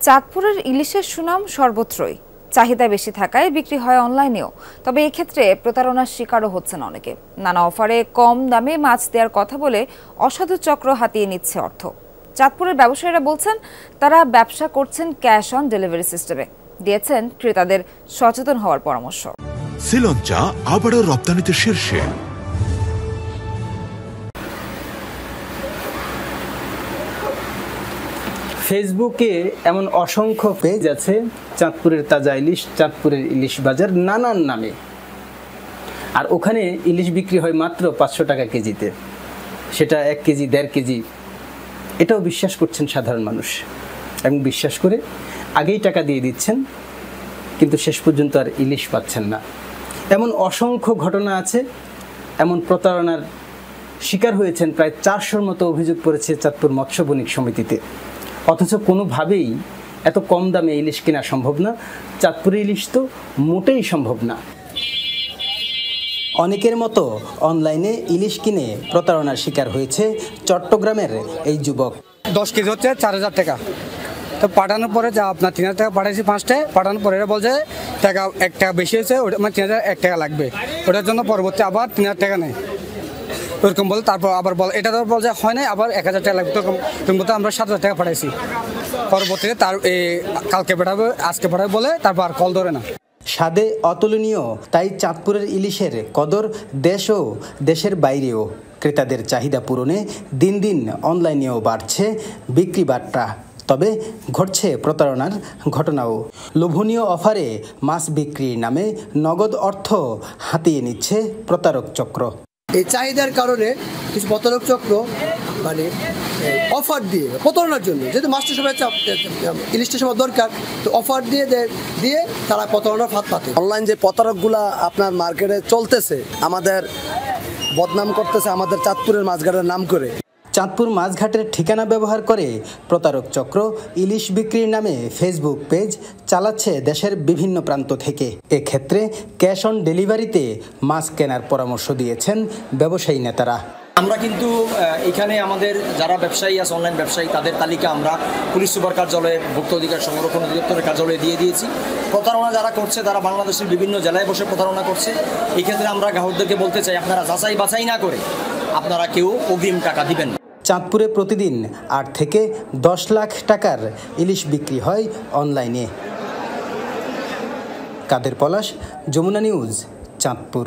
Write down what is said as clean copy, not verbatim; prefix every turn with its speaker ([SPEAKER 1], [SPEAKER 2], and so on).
[SPEAKER 1] চাঁদপুরের ইলিশের সুনাম সর্বত্রই, চাহিদা বেশি থাকায় বিক্রি হয় অনলাইনেও। তবে এই ক্ষেত্রে প্রতারণার শিকারও হচ্ছেন অনেকে। নানা অফারে কম দামে মাছ দেওয়ার কথা বলে অসাধু চক্র হাতিয়ে নিচ্ছে অর্থ। চাঁদপুরের ব্যবসায়ীরা বলছেন তারা ব্যবসা করছেন ক্যাশ অন ডেলিভারি সিস্টেমে, দিয়েছেন ক্রেতাদের সচেতন হওয়ার পরামর্শ।
[SPEAKER 2] শ্রীলঙ্কা আবারও রপ্তানিতে শীর্ষে।
[SPEAKER 3] ফেসবুকে এমন অসংখ্য পেজ আছে, চাঁদপুরের তাজা ইলিশ, চাঁদপুরের ইলিশ বাজার নানান নামে। আর ওখানে ইলিশ বিক্রি হয় মাত্র 500 টাকা কেজিতে, সেটা 1 কেজি 1.5 কেজি। এটাও বিশ্বাস করছেন সাধারণ মানুষ এবং বিশ্বাস করে আগেই টাকা দিয়ে দিচ্ছেন, কিন্তু শেষ পর্যন্ত আর ইলিশ পাচ্ছেন না। এমন অসংখ্য ঘটনা আছে। এমন প্রতারণার শিকার হয়েছেন প্রায় 400-র মতো অভিযোগ পড়েছে চাঁদপুর মৎস্য বণিক সমিতিতে। অথচ কোনোভাবেই এত কম দামে ইলিশ কেনা সম্ভব না। চাঁদপুরে ইলিশ তো মোটেই সম্ভব না। অনেকের মতো অনলাইনে ইলিশ কিনে প্রতারণার শিকার হয়েছে চট্টগ্রামের এই যুবক।
[SPEAKER 4] 10 কেজি হচ্ছে 4000 টাকা। তো পাঠানোর পরে যা আপনার 3000 টাকা পাঠাইছি, 5টায় পাঠানোর পরে এরা বলছে টাকা 1 টাকা বেশি হয়েছে, ওটা আমার 3001 টাকা লাগবে। ওটার জন্য পরবর্তী আবার 3000 টাকা নেই, ওরকম বলে। তারপর আবার বল এটা তো বলছে হয় নাই, আবার 1000 টাকা লাগবে। তুমি বলতে আমরা 7000 টাকা পাঠাইছি। পরবর্তীতে তার কালকে পাঠাবে, আজকে পাঠাবে বলে তারপর আর কল ধরে না।
[SPEAKER 3] স্বাদে অতুলনীয়, তাই চাঁদপুরের ইলিশের কদর দেশ ও দেশের বাইরেও। ক্রেতাদের চাহিদা পূরণে দিন দিন অনলাইনেও বাড়ছে বিক্রি বাট্টা। তবে ঘটছে প্রতারণার ঘটনাও। লোভনীয় অফারে মাছ বিক্রির নামে নগদ অর্থ হাতিয়ে নিচ্ছে প্রতারক চক্র।
[SPEAKER 5] এই চাহিদার কারণে কিছু প্রতারক চক্র মানে অফার দিয়ে প্রতারণার জন্য, যেহেতু মাছটা সবাই ইলিশটা সবার দরকার, তো অফার দিয়ে তারা প্রতারণার ফাঁদ পাতে।
[SPEAKER 6] অনলাইন যে প্রতারকগুলা আপনার মার্কেটে চলতেছে, আমাদের বদনাম করতেছে আমাদের চাঁদপুরের মাছঘাটের নাম করে।
[SPEAKER 3] চাঁদপুর মাছঘাটের ঠিকানা ব্যবহার করে প্রতারক চক্র ইলিশ বিক্রির নামে ফেসবুক পেজ চালাচ্ছে দেশের বিভিন্ন প্রান্ত থেকে। এক্ষেত্রে ক্যাশ অন ডেলিভারিতে মাছ কেনার পরামর্শ দিয়েছেন ব্যবসায়ী নেতারা।
[SPEAKER 7] আমরা কিন্তু এখানে আমাদের যারা ব্যবসায়ী আছে, অনলাইন ব্যবসায়ী, তাদের তালিকা আমরা পুলিশ সুপার কার্যালয়ে, ভোক্তা অধিকার সংরক্ষণ অধিদপ্তরের কার্যালয়ে দিয়ে দিয়েছি। প্রতারণা যারা করছে তারা বাংলাদেশের বিভিন্ন জেলায় বসে প্রতারণা করছে। এই ক্ষেত্রে আমরা গ্রাহকদেরকে বলতে চাই, আপনারা যাচাই বাছাই না করে আপনারা কেউ অগ্রিম টাকা দিবেন না।
[SPEAKER 3] চাঁদপুরে প্রতিদিন 8 থেকে 10 লাখ টাকার ইলিশ বিক্রি হয় অনলাইনে। কাদের পলাশ, যমুনা নিউজ, চাঁদপুর।